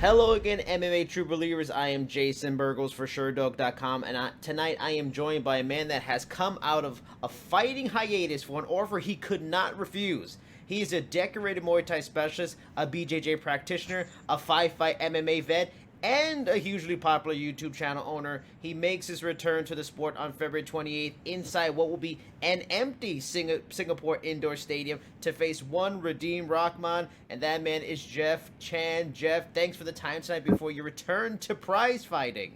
Hello again, MMA True Believers. I am Jason Burgos for Sherdog.com, and tonight I am joined by a man that has come out of a fighting hiatus for an offer he could not refuse. He is a decorated Muay Thai specialist, a BJJ practitioner, a five-fight MMA vet, and a hugely popular YouTube channel owner. He makes his return to the sport on February 28th inside what will be an empty Singapore indoor stadium to face one Radim Rahman, and that man is Jeff Chan. Jeff, thanks for the time tonight before you return to prize fighting.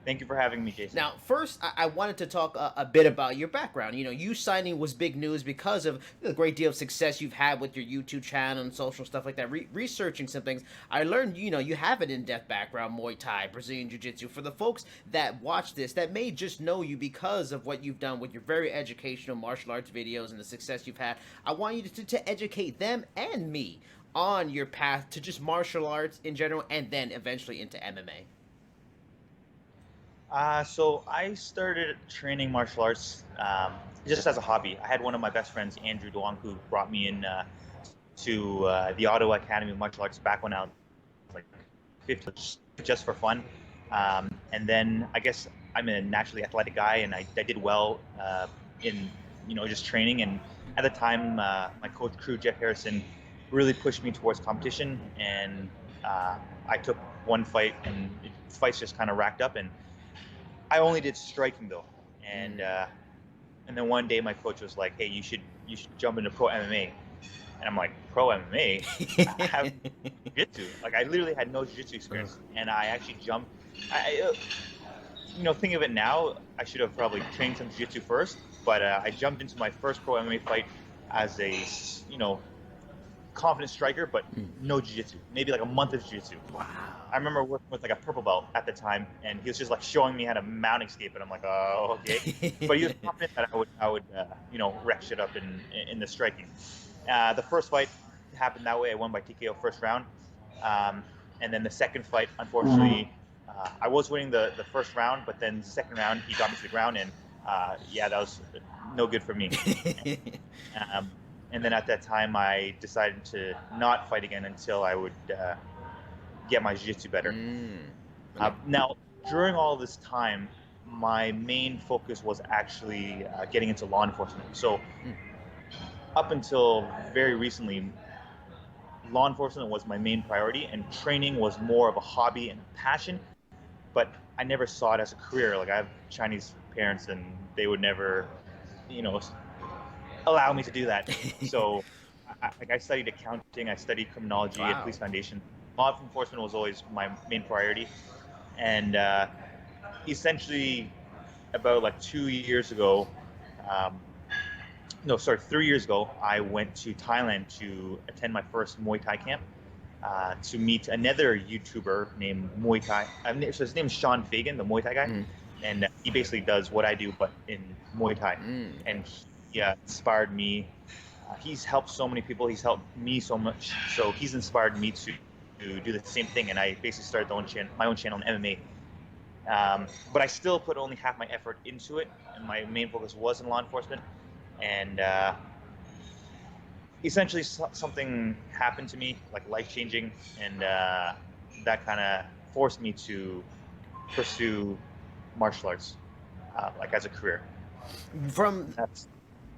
Thank you for having me, Jason. Now, first, I wanted to talk a bit about your background. You know, you signing was big news because of the great deal of success you've had with your YouTube channel and social stuff like that. Researching some things, I learned, you know, you have an in-depth background, Muay Thai, Brazilian Jiu-Jitsu. For the folks that watch this, that may just know you because of what you've done with your very educational martial arts videos and the success you've had, I want you to educate them and me on your path to just martial arts in general and then eventually into MMA. So I started training martial arts just as a hobby. I had one of my best friends, Andrew Duong, who brought me in to the Ottawa Academy of Martial Arts back when I was like 15, just for fun. And then I guess I'm a naturally athletic guy, and I did well in just training. And at the time, my coach crew, Jeff Harrison, really pushed me towards competition, and I took one fight, and fights just kind of racked up, and I only did striking though, and then one day my coach was like, "Hey, you should jump into pro MMA," and I'm like, "Pro MMA? I have jiu-jitsu." Like I literally had no jiu-jitsu experience, and I actually jumped. Think of it now, I should have probably trained some jiu-jitsu first, but I jumped into my first pro MMA fight as a confident striker, but no jiu-jitsu. Maybe like a month of jiu-jitsu. Wow. I remember working with like a purple belt at the time, and he was just like showing me how to mount escape, and I'm like, oh, okay. But he was confident that I would wreck shit up in the striking. The first fight happened that way. I won by TKO first round, and then the second fight, unfortunately, I was winning the first round, but then the second round he got me to the ground, and that was no good for me. And then at that time, I decided to not fight again until I would get my jiu-jitsu better. Now, during all this time, my main focus was actually getting into law enforcement. So up until very recently, law enforcement was my main priority, and training was more of a hobby and a passion, but I never saw it as a career. Like I have Chinese parents, and they would never, allow me to do that. So I studied accounting, I studied criminology at Police Foundation. Law enforcement was always my main priority. And essentially about like 2 years ago, 3 years ago, I went to Thailand to attend my first Muay Thai camp to meet another YouTuber named Muay Thai. So his name is Sean Fagan, the Muay Thai guy. And he basically does what I do, but in Muay Thai. And he inspired me. He's helped so many people. He's helped me so much. So he's inspired me to do the same thing. And I basically started my own channel on MMA. But I still put only half my effort into it. And my main focus was in law enforcement. And essentially something happened to me, like life-changing. And that kind of forced me to pursue martial arts, like as a career.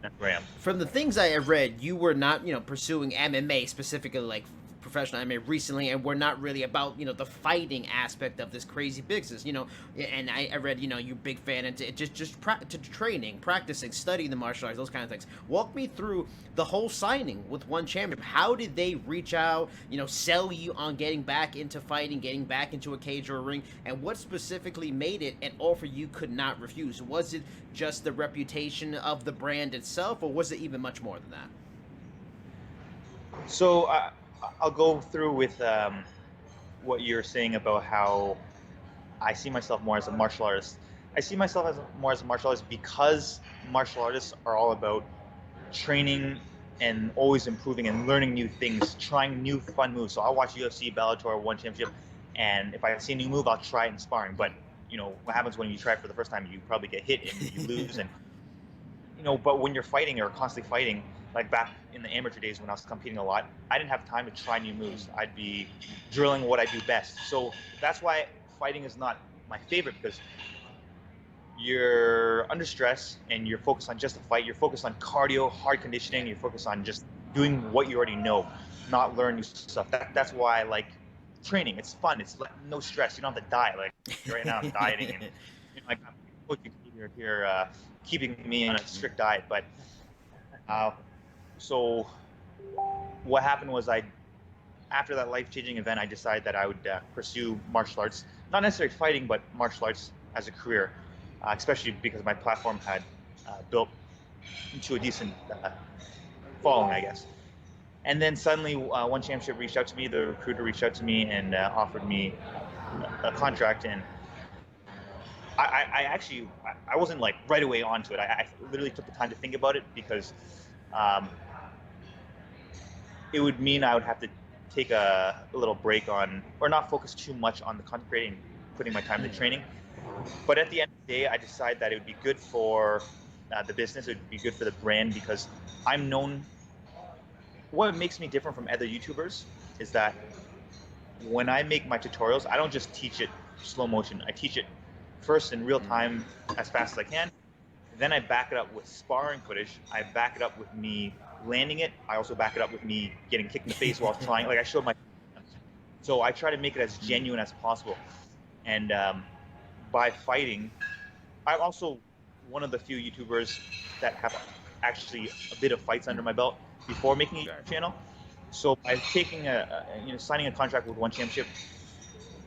That's where I am. From the things I have read, you were not, pursuing MMA specifically, like professional MMA recently, and we're not really about, the fighting aspect of this crazy business, and I read, you're a big fan into to training, practicing, studying the martial arts, those kind of things. Walk me through the whole signing with One Championship. How did they reach out, sell you on getting back into fighting, getting back into a cage or a ring, and what specifically made it an offer you could not refuse? Was it just the reputation of the brand itself, or was it even much more than that? So I'll go through with what you're saying about how I see myself more as a martial artist. I see myself more as a martial artist because martial artists are all about training and always improving and learning new things, trying new fun moves. So I'll watch UFC, Bellator, One Championship, and if I see a new move, I'll try it in sparring. But what happens when you try it for the first time? You probably get hit and you lose. And but when you're fighting or constantly fighting, like back in the amateur days when I was competing a lot, I didn't have time to try new moves. I'd be drilling what I do best. So that's why fighting is not my favorite, because you're under stress and you're focused on just the fight. You're focused on cardio, hard conditioning. You're focused on just doing what you already know, not learning new stuff. That's why I like training. It's fun. It's like no stress. You don't have to diet. Like right now, I'm dieting, and like I'm coaching here, keeping me on a strict diet. But so what happened was after that life-changing event, I decided that I would pursue martial arts, not necessarily fighting, but martial arts as a career, especially because my platform had built into a decent following, I guess. And then suddenly, one championship reached out to me. The recruiter reached out to me and offered me a contract. And I wasn't like right away onto it. I literally took the time to think about it, because it would mean I would have to take a little break on, or not focus too much on the content creating, putting my time to training. But at the end of the day, I decided that it would be good for the business. It would be good for the brand, because I'm known. What makes me different from other YouTubers is that when I make my tutorials, I don't just teach it slow motion. I teach it first in real time as fast as I can. Then I back it up with sparring footage. I back it up with me landing it. I also back it up with me getting kicked in the face while trying. Like I showed my. So I try to make it as genuine as possible. And by fighting, I'm also one of the few YouTubers that have actually a bit of fights under my belt before making a YouTube channel. So by taking signing a contract with one championship,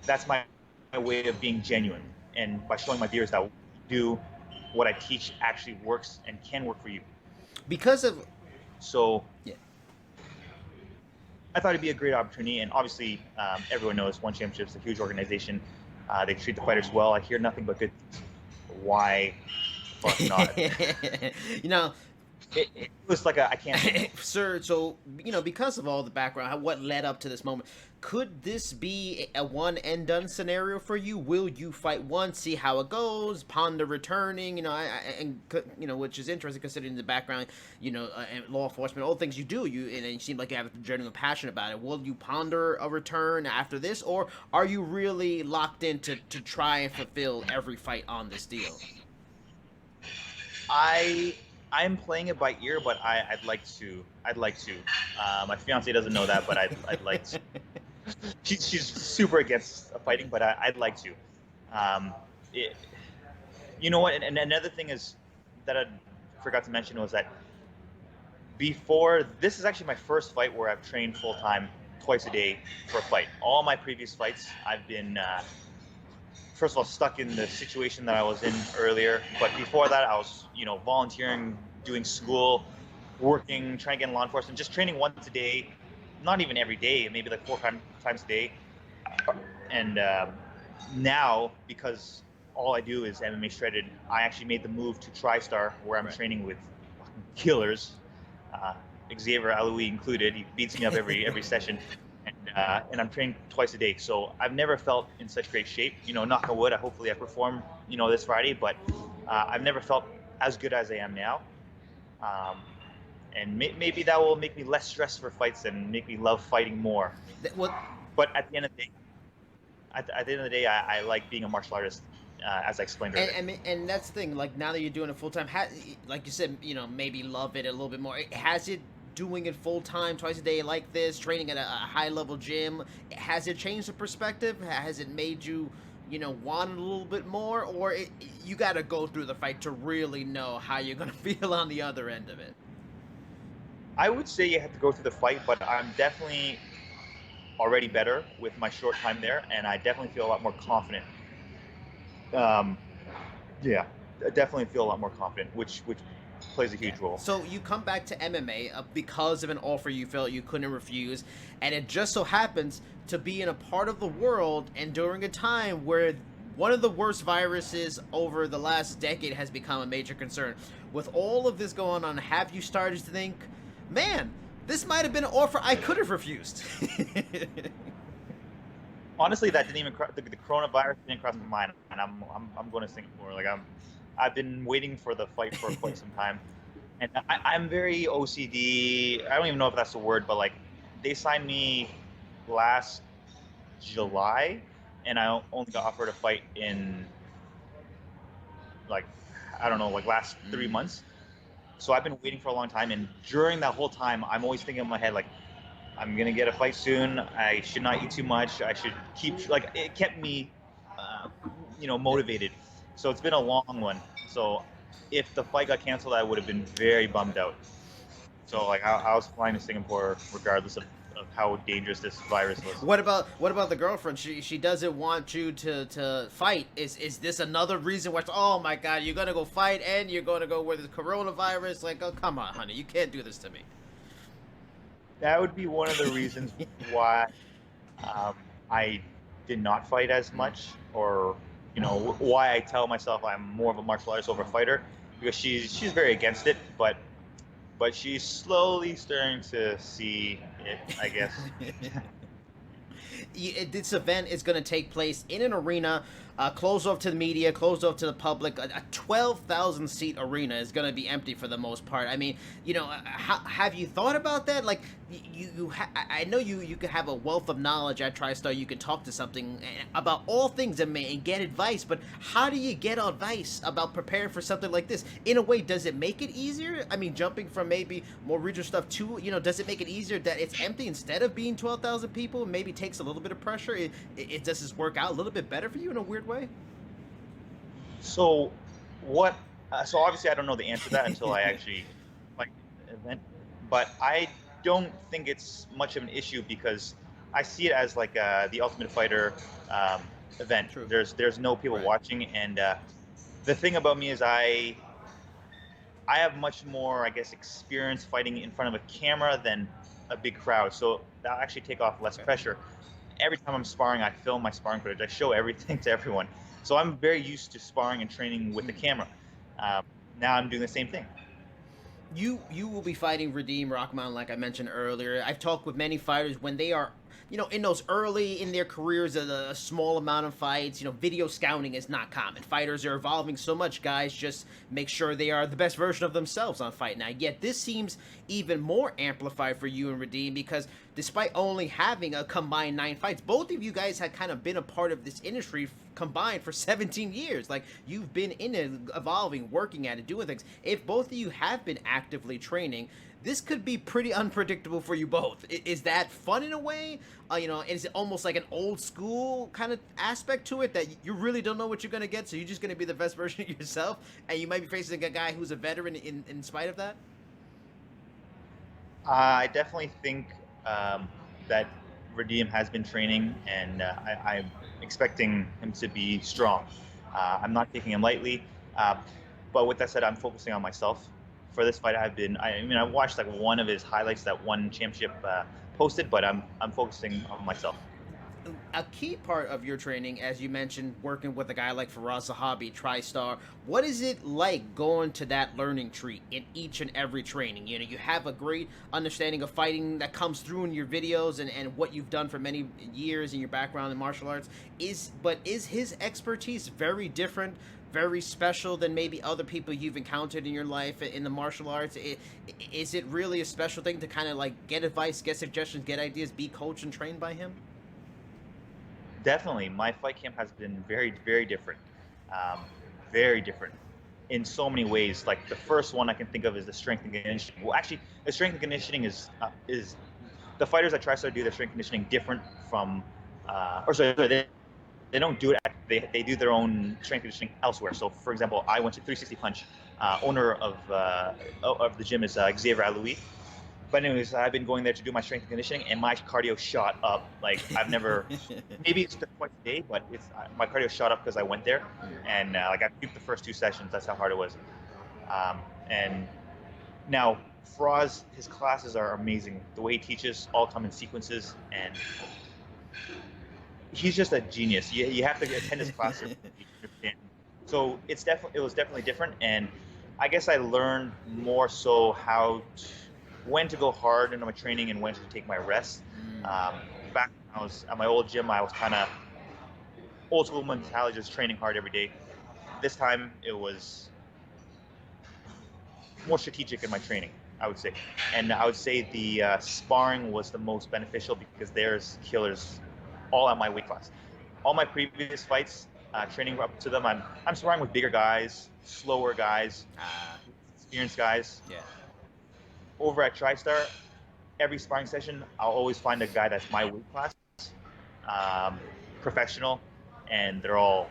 that's my way of being genuine, and by showing my viewers that what I teach actually works and can work for you. Because of So yeah. I thought it'd be a great opportunity, and obviously everyone knows One Championship is a huge organization. They treat the fighters well. I hear nothing but good things. Why the fuck not? You know, it was like I can't. sir, so because of all the background, what led up to this moment, could this be a one and done scenario for you? Will you fight once, see how it goes, ponder returning, which is interesting considering the background, and law enforcement, all the things you do, and you seem like you have a genuine passion about it. Will you ponder a return after this, or are you really locked in to try and fulfill every fight on this deal? I'm playing it by ear, but I'd like to. My fiance doesn't know that, but I'd like to. She's super against fighting, but I'd like to. You know what? And another thing is that I forgot to mention was that before this is actually my first fight where I've trained full time twice a day for a fight. All my previous fights, I've been first of all stuck in the situation that I was in earlier, but before that I was volunteering, doing school, working, trying to get in law enforcement, just training once a day, not even every day, maybe like 4 times a day. And now, because all I do is MMA Shredded, I actually made the move to Tristar, where I'm training with killers, Xavier Aloui included. He beats me up every session. And I'm training twice a day, so I've never felt in such great shape. Knock on wood. Hopefully, I perform, this Friday. But I've never felt as good as I am now. And maybe that will make me less stressed for fights and make me love fighting more. But at the end of the day, I like being a martial artist, as I explained earlier. And that's the thing. Like now that you're doing it full time, like you said, maybe love it a little bit more. Has it? Doing it full time twice a day like this, training at a high level gym, has it changed the perspective? Has it made you want it a little bit more, or you got to go through the fight to really know how you're gonna feel on the other end of it? I would say you have to go through the fight, but I'm definitely already better with my short time there, and I definitely feel a lot more confident. Yeah, I definitely feel a lot more confident, which plays a huge role. So you come back to MMA because of an offer you felt you couldn't refuse, and it just so happens to be in a part of the world and during a time where one of the worst viruses over the last decade has become a major concern. With all of this going on, have you started to think, man, this might have been an offer I could have refused? Honestly, that didn't even the coronavirus didn't cross my mind, and I'm going to Singapore. Like I've been waiting for the fight for quite some time, And I'm very OCD. I don't even know if that's the word, but like they signed me last July, and I only got offered a fight in like I don't know, like last 3 months. So I've been waiting for a long time, and during that whole time, I'm always thinking in my head like, I'm gonna get a fight soon. I should not eat too much. I should keep like it kept me, motivated. So it's been a long one. So if the fight got canceled, I would have been very bummed out. So like I was flying to Singapore regardless of how dangerous this virus was. What about the girlfriend? She doesn't want you to fight. Is this another reason why? Oh my God, you're gonna go fight and you're gonna go with the coronavirus? Like, oh come on, honey, you can't do this to me. That would be one of the reasons why um, I did not fight as much, or why I tell myself I'm more of a martial artist over fighter, because she's very against it, but she's slowly starting to see it, I guess. This event is going to take place in an arena, closed off to the media, closed off to the public. A 12,000 seat arena is going to be empty for the most part. I mean, have you thought about that? Like, I know you could have a wealth of knowledge at TriStar. You can talk to something about all things and get advice. But how do you get advice about preparing for something like this? In a way, does it make it easier? I mean, jumping from maybe more regional stuff to, does it make it easier that it's empty instead of being 12,000 people? Maybe takes a little bit of pressure. Does this work out a little bit better for you in a weird way? So what? So obviously I don't know the answer to that until I actually like the event, but I don't think it's much of an issue because I see it as like the Ultimate Fighter event. True. There's no people Right. watching, and the thing about me is I have much more, I guess, experience fighting in front of a camera than a big crowd, so that'll actually take off less Okay. pressure. Every time I'm sparring, I film my sparring footage. I show everything to everyone. So I'm very used to sparring and training with the camera. Um, Now I'm doing the same thing. You will be fighting Redeem Rockman, like I mentioned earlier. I've talked with many fighters when they are, in those early in their careers, a small amount of fights. Video scouting is not common. Fighters are evolving so much. Guys just make sure they are the best version of themselves on Fight Night. Yet this seems even more amplified for you and Redeem because despite only having a combined 9 fights, both of you guys had kind of been a part of this industry combined for 17 years. Like, you've been in it, evolving, working at it, doing things. If both of you have been actively training, this could be pretty unpredictable for you both. Is that fun in a way? Is it almost like an old school kind of aspect to it that you really don't know what you're going to get, so you're just going to be the best version of yourself, and you might be facing a guy who's a veteran in spite of that? I definitely think that Redeem has been training, and I'm expecting him to be strong. I'm not taking him lightly, uh, but with that said, I'm focusing on myself. For this fight, I watched like one of his highlights that one championship posted, but I'm focusing on myself. A key part of your training, as you mentioned, working with a guy like Firas Zahabi, TriStar, what is it like going to that learning tree in each and every training? You have a great understanding of fighting that comes through in your videos and what you've done for many years in your background in martial arts. Is his expertise very different, very special than maybe other people you've encountered in your life in the martial arts? Is it really a special thing to kind of like get advice, get suggestions, get ideas, be coached and trained by him? Definitely, my fight camp has been very, very different, um, very different in so many ways. Like the first one I can think of is the strength and conditioning. Well, actually, the strength and conditioning is the fighters that try to do their strength conditioning different from, or sorry, they don't do it. They do their own strength conditioning elsewhere. So, for example, I went to 360 Punch. Owner of the gym is Xavier Aloui. But anyways, I've been going there to do my strength and conditioning, and my cardio shot up. Like I've never, maybe it's twice a day, but it's my cardio shot up because I went there, and like I puked the first 2 sessions. That's how hard it was. And now Froz, his classes are amazing. The way he teaches all come in sequences, and he's just a genius. You have to attend his classes. So it was definitely different, and I guess I learned more so when to go hard into my training and when to take my rest. Back when I was at my old gym, I was kind of old school mentality, just training hard every day. This time it was more strategic in my training, I would say. And I would say the sparring was the most beneficial because there's killers all at my weight class. All my previous fights, training up to them, I'm sparring with bigger guys, slower guys, experienced guys. Yeah. Over at TriStar, every sparring session, I'll always find a guy that's my weight class, um, professional, and they're all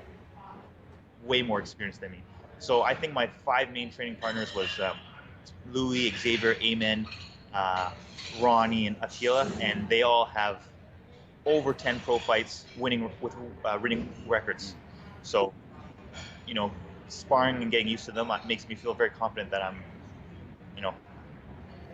way more experienced than me. So I think my 5 main training partners was Louis, Xavier, Amen, Ronnie, and Attila, and they all have over 10 pro fights, winning records. So, you know, sparring and getting used to them makes me feel very confident that I'm, you know.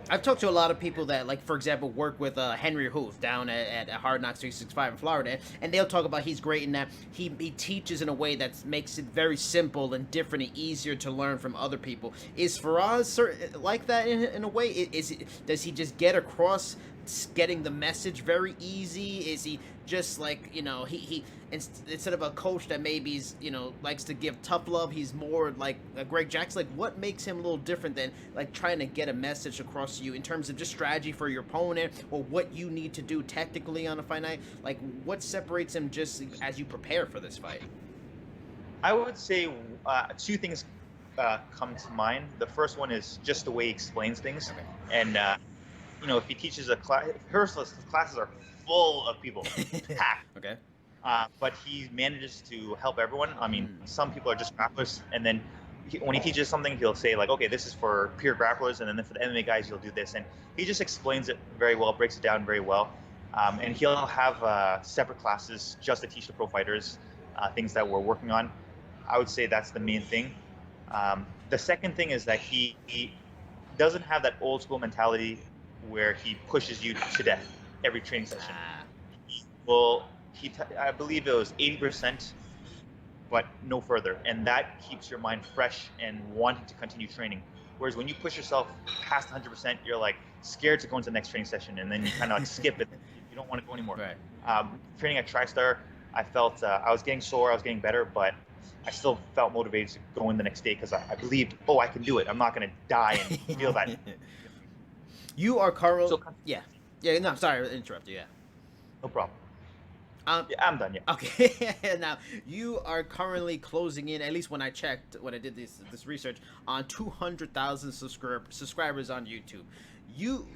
I've talked to a lot of people that, like, for example, work with Henry Hoof down at Hard Knocks 365 in Florida, and they'll talk about he's great in that he teaches in a way that makes it very simple and different and easier to learn from other people. Is Firas like that in a way? Does he just get across getting the message very easy? Is he just like, you know, he instead of a coach that maybe likes to give tough love, he's more like Greg Jackson? Like, what makes him a little different than like trying to get a message across to you in terms of just strategy for your opponent or what you need to do technically on a fight night? Like, what separates him just as you prepare for this fight? I would say 2 things come to mind. The first one is just the way he explains things. Okay. And you know, if he teaches a class, his classes are full of people, packed. Okay. But he manages to help everyone. I mean, some people are just grapplers, and then when he teaches something, he'll say like, okay, this is for pure grapplers, and then for the MMA guys, he'll do this. And he just explains it very well, breaks it down very well. And he'll have separate classes just to teach the pro fighters things that we're working on. I would say that's the main thing. The second thing is that he doesn't have that old school mentality where he pushes you to death every training session. I believe it was 80%, but no further. And that keeps your mind fresh and wanting to continue training. Whereas when you push yourself past 100%, you're like scared to go into the next training session, and then you kind of like skip it. You don't want to go anymore. Right. Training at TriStar, I felt I was getting sore, I was getting better, but I still felt motivated to go in the next day because I believed, oh, I can do it. I'm not going to die and feel that. You are Carl. Yeah. No, sorry to interrupt you. Yeah. No problem. Yeah, I'm done. Yeah. Okay. Now you are currently closing in, at least when I checked, when I did this research, on 200,000 subscribers on YouTube.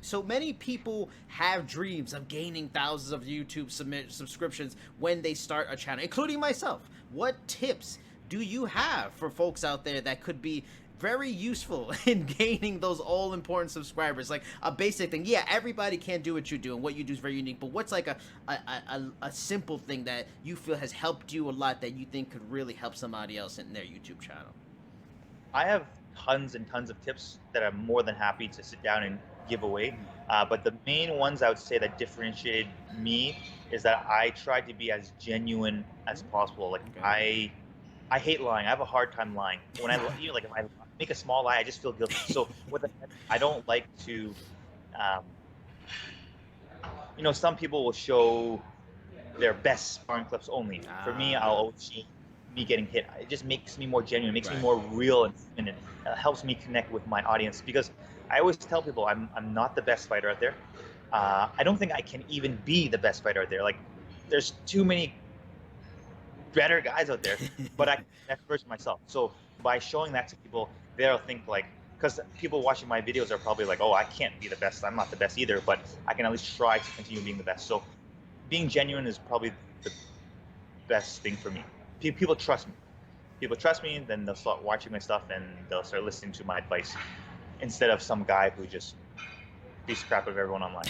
So many people have dreams of gaining thousands of YouTube subscriptions when they start a channel, including myself. What tips do you have for folks out there that could be very useful in gaining those all-important subscribers? Like a basic thing. Yeah, everybody can't do what you do, and what you do is very unique, but what's like a simple thing that you feel has helped you a lot that you think could really help somebody else in their YouTube channel? I have tons and tons of tips that I'm more than happy to sit down and give away. But the main ones I would say that differentiated me is that I tried to be as genuine as possible. Like, okay. I hate lying. I have a hard time lying. When if I make a small lie, I just feel guilty. So I don't like to, some people will show their best sparring clips only. For me, I'll always show me getting hit. It just makes me more genuine, makes me more real, and it helps me connect with my audience, because I always tell people I'm not the best fighter out there. I don't think I can even be the best fighter out there. Like, there's too many better guys out there, but I can connect first myself. So by showing that to people, they'll think like, because people watching my videos are probably like, oh, I can't be the best. I'm not the best either, but I can at least try to continue being the best. So being genuine is probably the best thing for me. People trust me. People trust me, then they'll start watching my stuff and they'll start listening to my advice instead of some guy who just beats crap of everyone online.